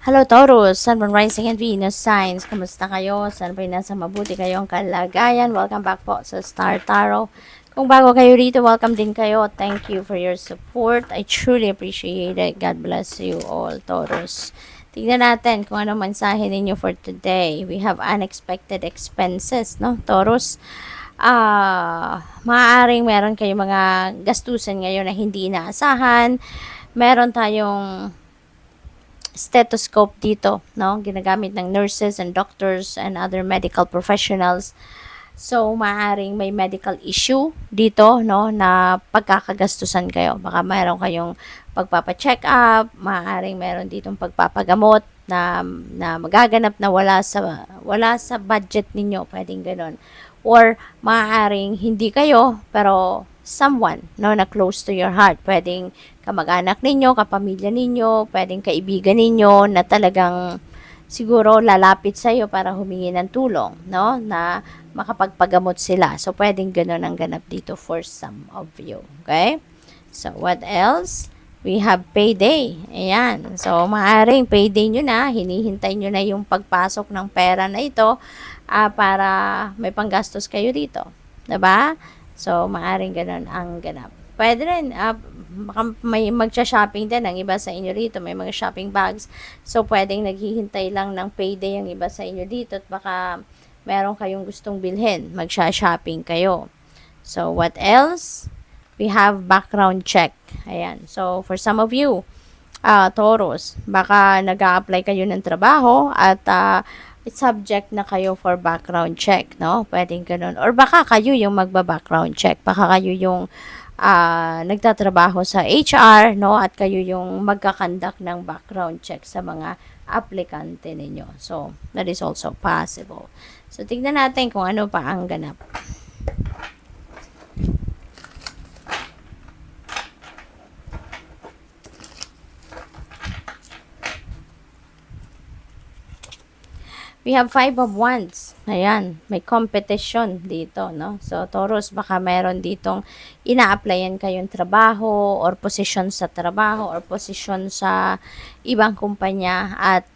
Hello Taurus, Sun, Moon, Rising, and Venus signs. Kamusta kayo? Sana ba nasa mabuti kayong kalagayan? Welcome back po sa Star Tarot. Kung bago kayo rito, welcome din kayo. Thank you for your support. I truly appreciate it. God bless you all, Taurus. Tignan natin kung ano mensahe ninyo for today. We have unexpected expenses, no, Taurus? Maaaring meron kayong mga gastusan ngayon na hindi inaasahan. Meron tayong stethoscope dito, no? Ginagamit ng nurses and doctors and other medical professionals. So, maaaring may medical issue dito, no, na pagkakagastusan kayo. Baka mayroon kayong pagpapa-check up, maaaring meron ditong pagpapagamot na magaganap na wala sa budget ninyo, pwedeng ganoon. Or maaaring hindi kayo, pero someone, no, na close to your heart. Pwedeng kamag-anak ninyo, kapamilya ninyo, pwedeng kaibigan ninyo na talagang siguro lalapit sa iyo para humingi ng tulong, no, na makapagpagamot sila. So, pwedeng ganun ang ganap dito for some of you. Okay? So, what else? We have payday. Ayan. So, maaaring payday nyo na, hinihintay nyo na yung pagpasok ng pera na ito para may panggastos kayo dito. Diba? So, maaaring ganun ang ganap. Pwede rin, baka may magsha-shopping din ang iba sa inyo rito, may mga shopping bags. So, pwedeng naghihintay lang ng payday ang iba sa inyo dito at baka meron kayong gustong bilhin, magsha-shopping kayo. So, what else? We have background check. Ayan. So, for some of you, Taurus, baka nag-a-apply kayo ng trabaho at it's subject na kayo for background check, no? Pwedeng ganun. Or baka kayo yung magba-background check. Baka kayo yung nagtatrabaho sa HR, no? At kayo yung magkakandak ng background check sa mga aplikante ninyo. So, that is also possible. So, tignan natin kung ano pa ang ganap. We have 5 of Wands. Ayan, may competition dito, no? So, Taurus, baka meron ditong ina-applyan kayong trabaho or posisyon sa trabaho or posisyon sa ibang kumpanya at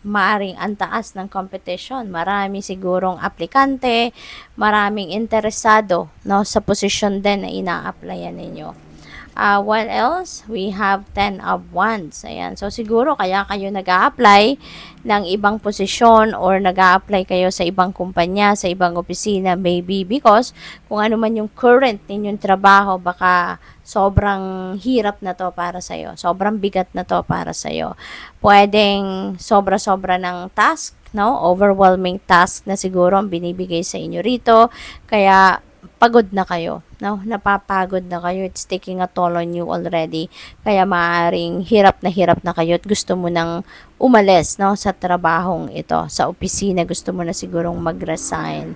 maaring ang taas ng competition. Marami sigurong aplikante, maraming interesado, no, sa posisyon din na ina-applyan ninyo. What else? We have 10 of Wands. Ayan. So, siguro kaya kayo nag-a-apply ng ibang posisyon or nag-a-apply kayo sa ibang kumpanya, sa ibang opisina, maybe because kung ano man yung current ninyong trabaho, baka sobrang hirap na to para sa'yo. Sobrang bigat na to para sa'yo. Pwedeng sobra-sobra ng task, no? Overwhelming task na siguro ang binibigay sa inyo rito. Kaya, pagod na kayo, no? Napapagod na kayo. It's taking a toll on you already. Kaya maaaring hirap na kayo at gusto mo nang umalis, no, sa trabahong ito, sa opisina, gusto mo na sigurong mag-resign.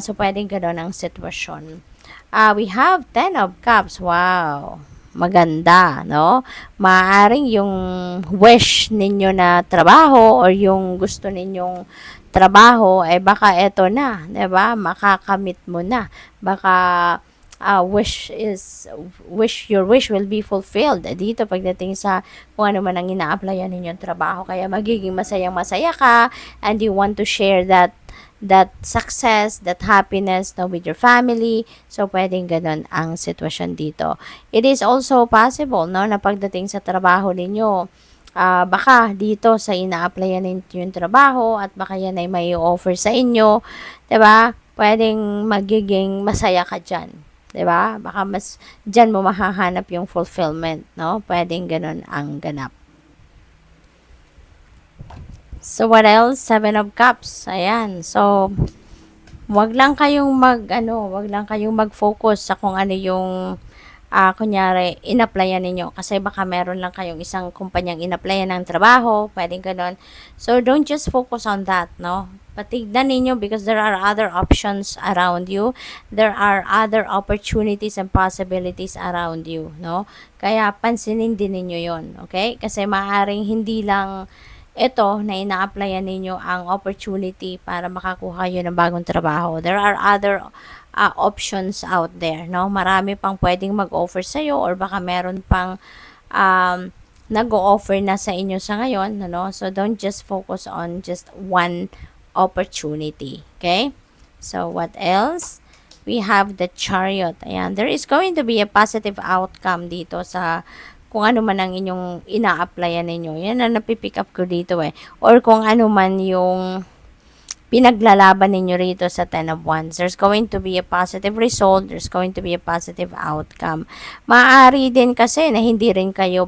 So, pwedeng gano'n ang sitwasyon. We have 10 of Cups. Wow. Maganda, no? Maaaring yung wish ninyo na trabaho or yung gusto ninyong trabaho, baka eto na, 'di ba? Makakamit mo na. Baka your wish will be fulfilled dito pagdating sa kung ano man ang ina-applyan ninyong trabaho. Kaya magiging masayang-masaya ka and you want to share that success, that happiness, no, with your family. So, pwedeng ganun ang sitwasyon dito. It is also possible, no, na pagdating sa trabaho ninyo, baka dito sa ina-applyan ninyo yung trabaho at baka yan ay may offer sa inyo, 'di ba? Pwedeng magiging masaya ka diyan, 'di ba? Baka mas diyan mo mahahanap yung fulfillment, no? Pwedeng ganun ang ganap. So, what else? 7 of Cups. Ayan. So, wag lang kayong mag-focus sa kung ano yung kunyari, in-applyan ninyo. Kasi baka meron lang kayong isang kumpanyang in-applyan ng trabaho, pwedeng ganun. So, don't just focus on that, no? Patignan ninyo because there are other options around you. There are other opportunities and possibilities around you, no? Kaya, pansinin din ninyo yon, okay? Kasi maaaring hindi lang ito na ina-applyan ninyo ang opportunity para makakuha kayo ng bagong trabaho. There are other options out there, no? Marami pang pwedeng mag-offer sa'yo or baka meron pang um, nag-o-offer na sa inyo sa ngayon, ano? So, don't just focus on just one opportunity. Okay? So, what else? We have the Chariot. Ayan, there is going to be a positive outcome dito sa kung ano man ang inyong ina-applyan ninyo. Yan ang napipick up ko dito eh. Or kung ano man yung pinaglalaban ninyo rito sa Ten of Wands. There's going to be a positive result. There's going to be a positive outcome. Maaari din kasi na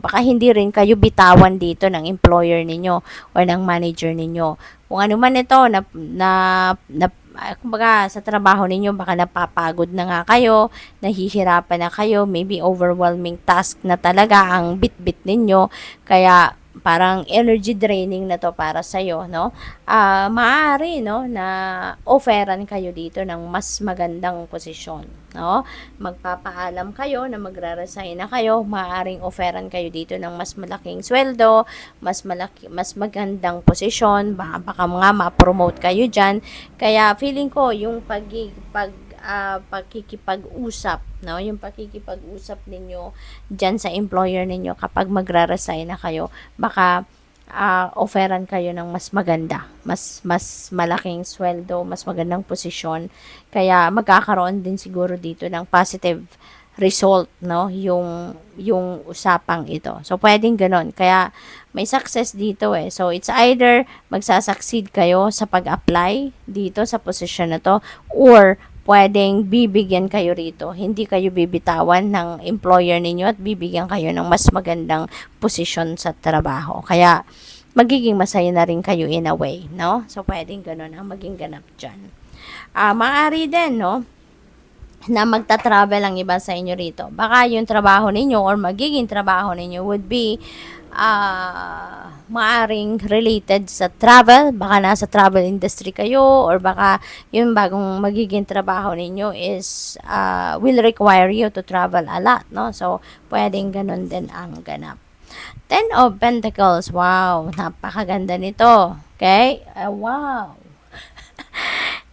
baka hindi rin kayo bitawan dito ng employer ninyo or ng manager ninyo. Kung ano man ito, kumbaga sa trabaho ninyo, baka napapagod na nga kayo, nahihirapan na kayo, maybe overwhelming task na talaga ang bit-bit ninyo, kaya parang energy draining na to para sa iyo, no? Maaari, no, na offeran kayo dito ng mas magandang posisyon, no? Magpapaalam kayo na magre-resign na kayo, maaaring offeran kayo dito ng mas malaking sweldo, mas magandang posisyon, baka nga ma-promote kayo diyan. Kaya feeling ko yung pakikipag-usap, no? Yung pakikipag-usap ninyo diyan sa employer ninyo kapag magre-resign na kayo, baka offeran kayo ng mas maganda, mas malaking sweldo, mas magandang posisyon. Kaya magkakaroon din siguro dito ng positive result, no? Yung usapang ito. So pwedeng ganoon. Kaya may success dito eh. So it's either magsasucceed kayo sa pag-apply dito sa position na to, or pwedeng bibigyan kayo rito. Hindi kayo bibitawan ng employer ninyo at bibigyan kayo ng mas magandang posisyon sa trabaho. Kaya magiging masaya na rin kayo in a way, no? So pwedeng ganun ang maging ganap dyan. Maaari din, no, na magta-travel ang iba sa inyo rito. Baka yung trabaho ninyo or magiging trabaho ninyo would be maaring related sa travel. Baka nasa travel industry kayo, or baka yung bagong magiging trabaho ninyo is will require you to travel a lot, no? So, pwedeng ganun din ang ganap. Ten of Pentacles. Wow, napakaganda nito. Okay? Wow.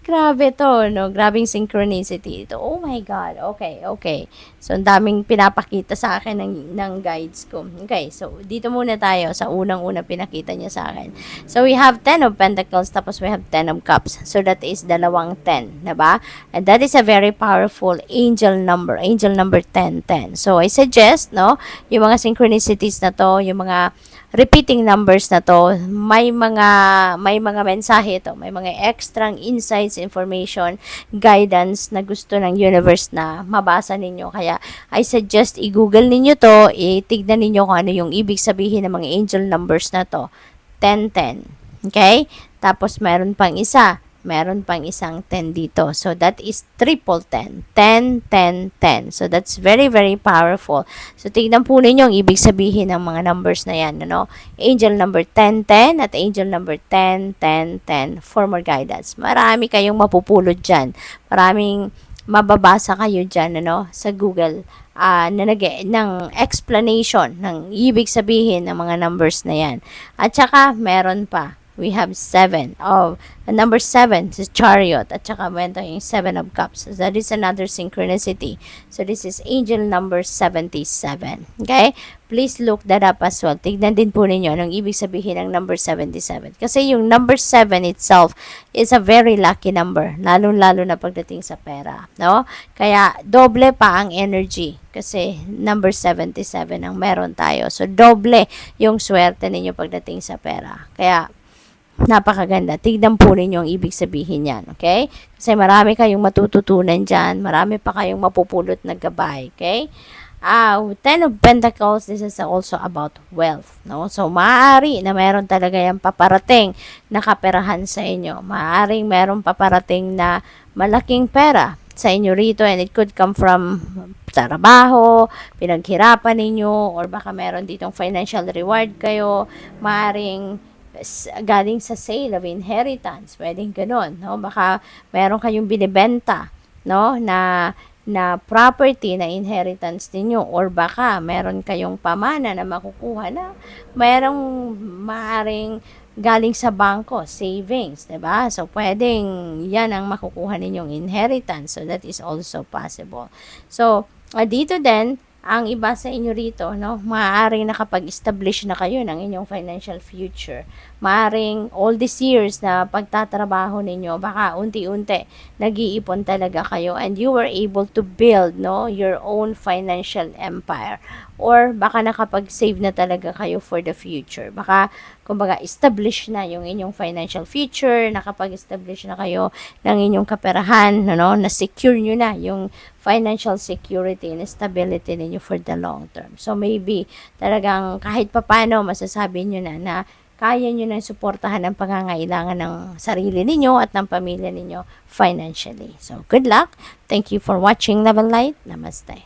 Grabe to, no? Grabing synchronicity ito. Oh my God. Okay, okay. So, ang daming pinapakita sa akin ng guides ko. Okay, so, dito muna tayo sa unang-una pinakita niya sa akin. So, we have 10 of Pentacles, tapos we have 10 of Cups. So, that is dalawang 10, diba? And that is a very powerful angel number 10, 10. So, I suggest, no, yung mga synchronicities na to, yung mga repeating numbers na to, may mga mensahe ito, may mga extra insights, information, guidance na gusto ng universe na mabasa ninyo. Kaya I suggest i-google ninyo to, itignan ninyo kung ano yung ibig sabihin ng mga angel numbers na to. 10, 10. Okay? Tapos meron pang isang 10 dito. So, that is triple 10. 10, 10, 10. So, that's very, very powerful. So, tignan po ninyo ang ibig sabihin ng mga numbers na yan. Ano? Angel number 10, 10 at angel number 10, 10, 10 for more guidance. Marami kayong mapupulot dyan. Maraming mababasa kayo dyan, ano, sa Google ng explanation ng ibig sabihin ng mga numbers na yan. At saka, meron pa. We have 7. Number 7 is Chariot. At saka meron yung 7 of Cups. So that is another synchronicity. So this is angel number 77. Okay? Please look that up as well. Tignan din po ninyo anong ibig sabihin ng number 77. Kasi yung number 7 itself is a very lucky number. Lalo-lalo na pagdating sa pera. No? Kaya doble pa ang energy. Kasi number 77 ang meron tayo. So doble yung swerte ninyo pagdating sa pera. Kaya napakaganda. Tignan po ninyo ang ibig sabihin yan, okay? Kasi marami kayong matututunan dyan. Marami pa kayong mapupulot na gabay, okay? 10 of Pentacles, this is also about wealth, no? So, maaari na meron talaga yung paparating na kaperahan sa inyo. Maaaring meron paparating na malaking pera sa inyo rito, and it could come from trabaho, pinaghirapan ninyo, or baka meron ditong financial reward kayo. Maaaring galing sa sale of inheritance, pwedeng ganun, no? Baka meron kayong binibenta, no, na property na inheritance ninyo, or baka meron kayong pamana na makukuha na merong maaring galing sa bangko, savings, diba? So, pwedeng yan ang makukuha ninyong inheritance. So, that is also possible. So, dito din, ang iba sa inyo rito, no, maaaring nakapag-establish na kayo ng inyong financial future. Maaaring all these years na pagtatrabaho ninyo, baka unti-unti nag-iipon talaga kayo and you were able to build, no, your own financial empire. Or baka nakapag-save na talaga kayo for the future. Baka, kumbaga, establish na yung inyong financial future, nakapag-establish na kayo ng inyong kaperahan, no, na secure nyo na yung financial security and stability ninyo for the long term. So, maybe, talagang kahit papano, masasabi nyo na kaya nyo na suportahan ang pangangailangan ng sarili ninyo at ng pamilya ninyo financially. So, good luck. Thank you for watching Love and Light. Namaste.